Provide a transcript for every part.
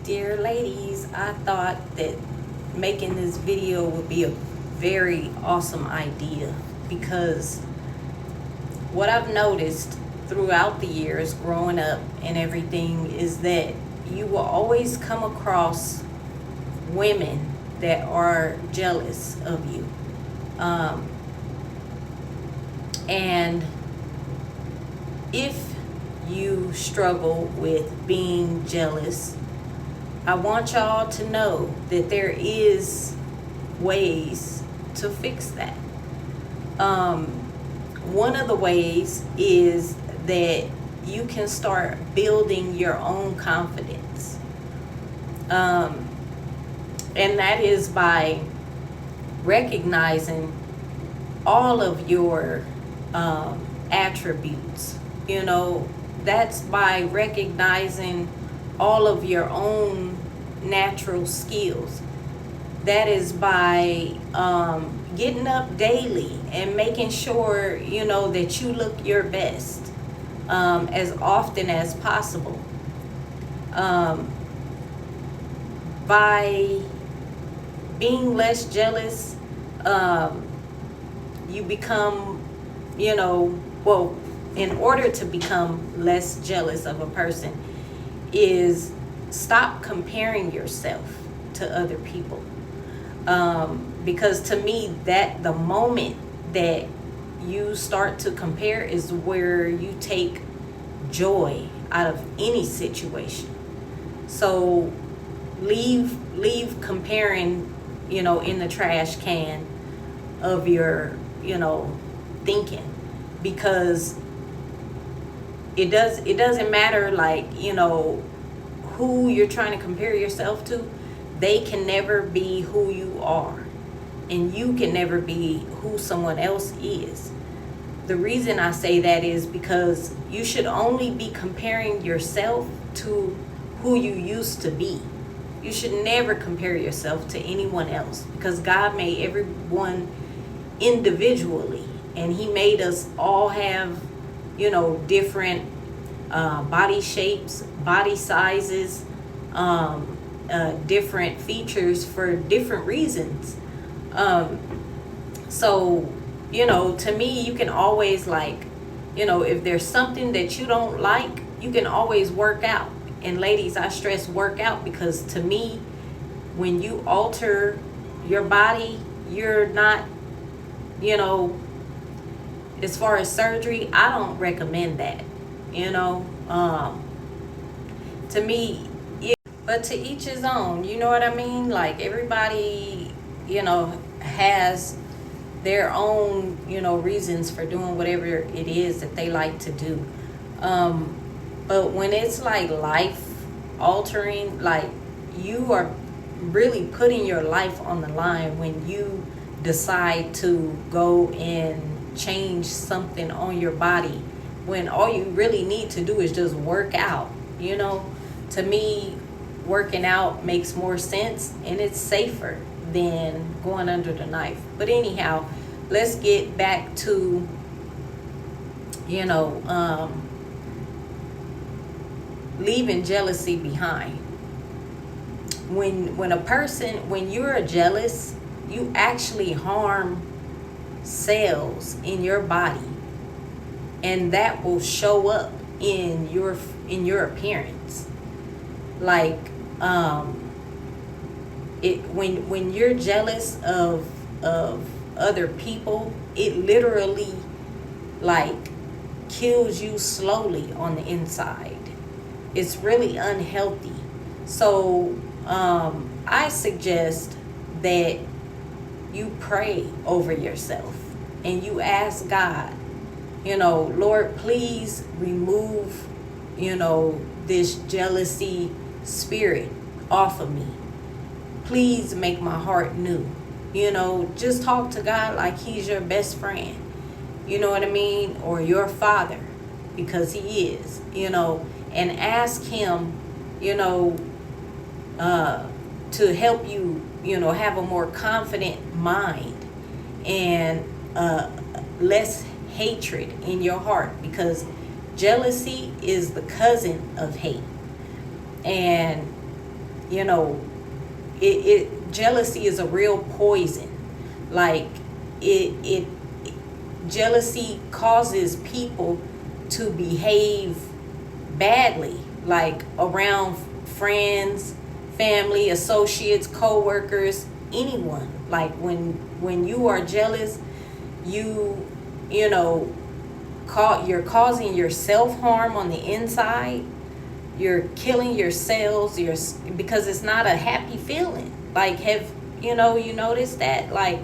Dear ladies, I thought that making this video would be a very awesome idea because what I've noticed throughout the years growing up and everything is that you will always come across women that are jealous of you. And if you struggle with being jealous, I want y'all to know that there is ways to fix that. One of the ways is that you can start building your own confidence. And that is by recognizing all of your attributes. That's by recognizing all of your own natural skills. That is by getting up daily and making sure that you look your best as often as possible. By being less jealous, you become, in order to become less jealous of a person is stop comparing yourself to other people. Because to me, that the moment that you start to compare is where you take joy out of any situation. So leave comparing, in the trash can of your, thinking, because it doesn't matter who you're trying to compare yourself to. They can never be who you are, and you can never be who someone else is. The reason I say that is because you should only be comparing yourself to who you used to be. You should never compare yourself to anyone else, because God made everyone individually, and He made us all have different body shapes, body sizes, different features for different reasons. So to me, you can always if there's something that you don't like, you can always work out. And ladies, I stress work out, because to me, when you alter your body, you're not, as far as surgery, I don't recommend that. To me, but to each his own, you know what I mean? Everybody, has their own, reasons for doing whatever it is that they like to do. But when it's life altering, you are really putting your life on the line when you decide to go and change something on your body, when all you really need to do is just work out. To me, working out makes more sense, and it's safer than going under the knife. But anyhow, let's get back to leaving jealousy behind. When you're jealous, you actually harm cells in your body, and that will show up in your appearance. When you're jealous of other people, it literally kills you slowly on the inside. It's really unhealthy. So I suggest that you pray over yourself and you ask God, Lord, please remove, this jealousy spirit off of me. Please make my heart new. Just talk to God like He's your best friend. You know what I mean? Or your father, because He is, and ask Him, to help you, have a more confident mind and less hatred in your heart, because jealousy is the cousin of hate. And you know, jealousy is a real poison. Like it jealousy causes people to behave badly, like around friends, family, associates, co-workers, anyone. Like when you are jealous, you know, you're causing yourself harm on the inside. You're killing your cells, because it's not a happy feeling. Like, have you noticed that? Like,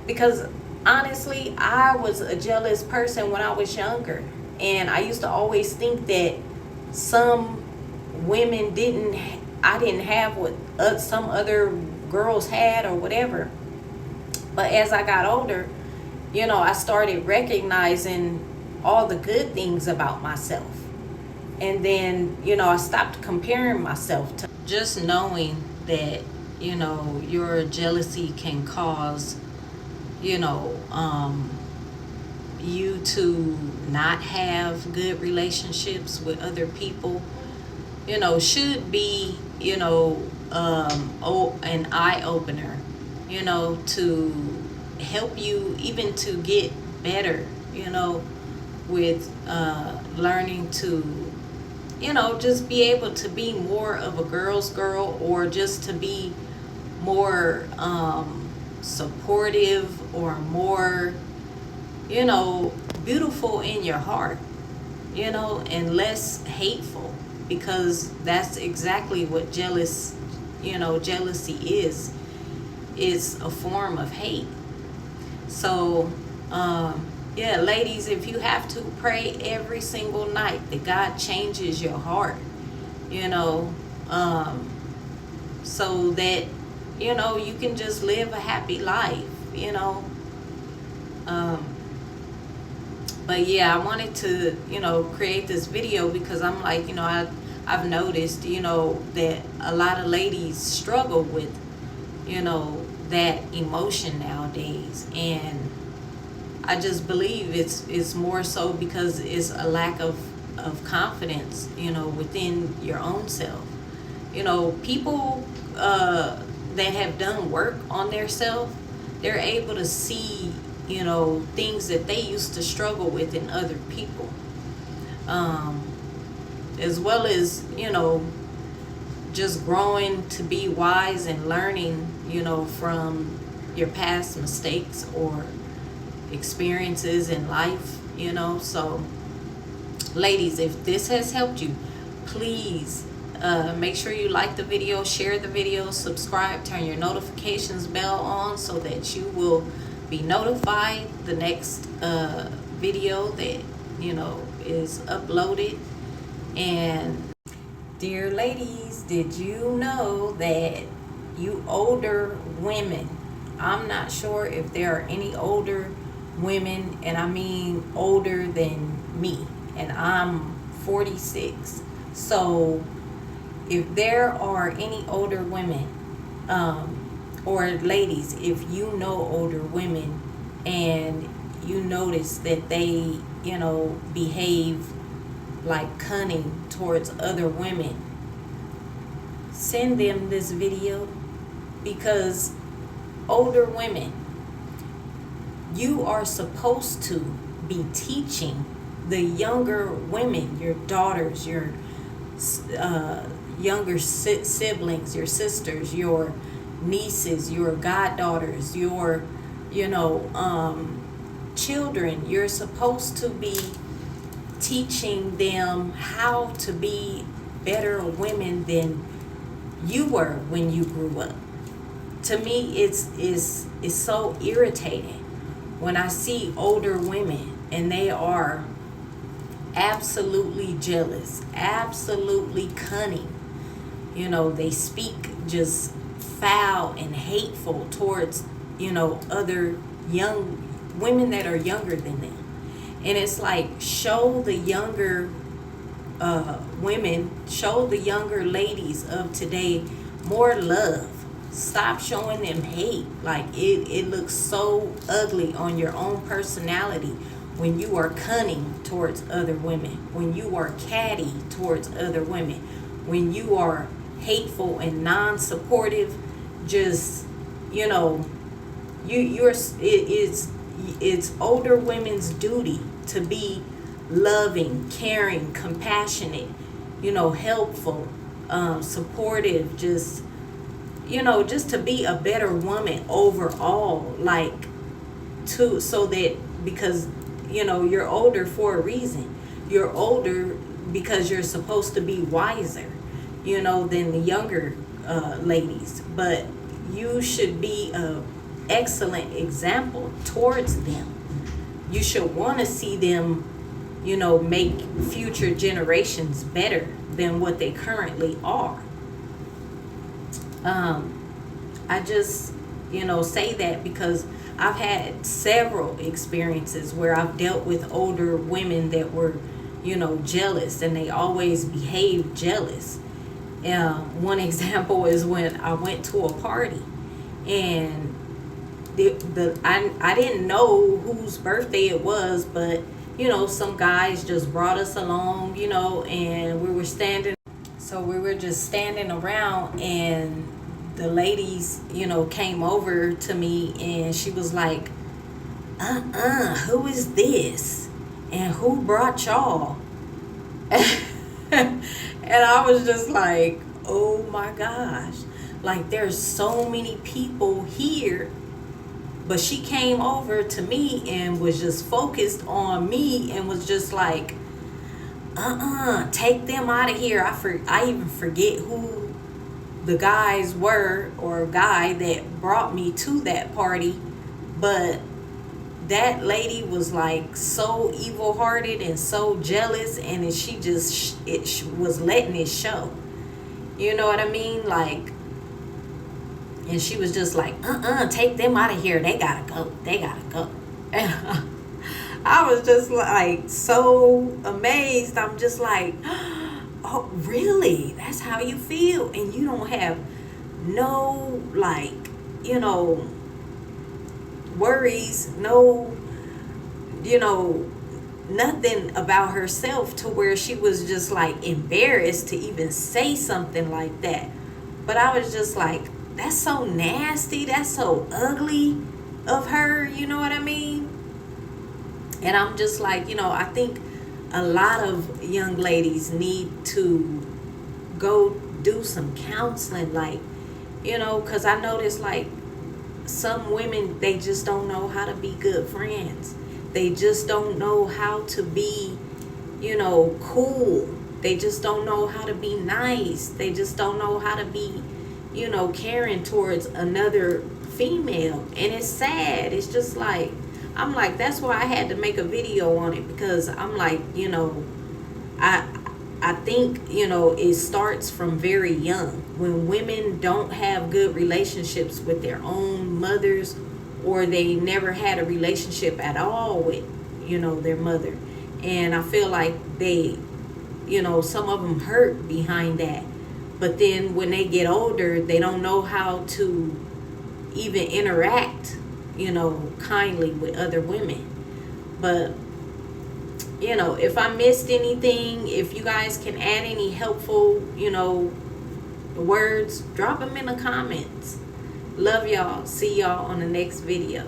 because honestly, I was a jealous person when I was younger, and I used to always think that some women I didn't have what some other girls had or whatever. But as I got older, I started recognizing all the good things about myself. And then, I stopped comparing myself to just knowing that, your jealousy can cause, you to not have good relationships with other people, should be, an eye opener, to help you even to get better, with learning to, just be able to be more of a girl's girl, or just to be more supportive, or more, beautiful in your heart, and less hateful, because that's exactly what jealousy is. It's a form of hate. So, yeah, ladies, if you have to, pray every single night that God changes your heart, so that, you can just live a happy life, But yeah, I wanted to, create this video because I'm like, I've noticed, that a lot of ladies struggle with, that emotion nowadays. And I just believe it's more so because it's a lack of confidence, within your own self. People that have done work on their self, they're able to see, things that they used to struggle with in other people. As well as, just growing to be wise and learning, from your past mistakes or experiences in life, So, ladies, if this has helped you, please make sure you like the video, share the video, subscribe, turn your notifications bell on so that you will be notified the next video that is uploaded. And dear ladies, did you know that you older women, I'm not sure if there are any older women, and I mean older than me, and I'm 46. So if there are any older women, or ladies, if you know older women and you notice that they, behave like cunning towards other women, send them this video, because older women, you are supposed to be teaching the younger women, your daughters, your younger siblings, your sisters, your nieces, your goddaughters, your children. You're supposed to be teaching them how to be better women than you were when you grew up. To me, it's so irritating when I see older women and they are absolutely jealous, absolutely cunning. They speak just foul and hateful towards, other young women that are younger than them. And it's like, show the younger women, show the younger ladies of today more love. Stop showing them hate. Like, it looks so ugly on your own personality when you are cunning towards other women, when you are catty towards other women, when you are hateful and non-supportive, just, you know, it's older women's duty to be loving, caring, compassionate, you know, helpful, supportive, just, you know, just to be a better woman overall, like, to, so that, because, you know, you're older for a reason. You're older because you're supposed to be wiser, you know, than the younger ladies. But you should be a excellent example towards them. You should want to see them, you know, make future generations better than what they currently are. I just, you know, say that because I've had several experiences where I've dealt with older women that were, you know, jealous, and they always behaved jealous. One example is when I went to a party, and I didn't know whose birthday it was, but, you know, some guys just brought us along, you know, and we were just standing around, and the ladies, you know, came over to me, and she was like, who is this? And who brought y'all? And I was just like, oh my gosh. Like, there's so many people here. But she came over to me and was just focused on me and was just like, take them out of here. I even forget who the guys were, or a guy that brought me to that party, but that lady was like so evil-hearted and so jealous, and she just was letting it show. You know what I mean? Like, and she was just like, take them out of here. They gotta go. And I was just like so amazed. I'm just like, oh, really? That's how you feel? And you don't have no, like, you know, worries, no, you know, nothing about herself to where she was just like embarrassed to even say something like that. But I was just like, that's so nasty. That's so ugly of her. You know what I mean? And I'm just like, you know, I think a lot of young ladies need to go do some counseling, like, you know, because I noticed, like, some women, they just don't know how to be good friends. They just don't know how to be, you know, cool. They just don't know how to be nice. They just don't know how to be, you know, caring towards another female. And it's sad. It's just like, I'm like, that's why I had to make a video on it, because I'm like, you know, I think, you know, it starts from very young. When women don't have good relationships with their own mothers, or they never had a relationship at all with, you know, their mother. And I feel like they, you know, some of them hurt behind that. But then when they get older, they don't know how to even interact, you know, kindly with other women. But, you know, if I missed anything, if you guys can add any helpful, you know, words, drop them in the comments. Love y'all. See y'all on the next video.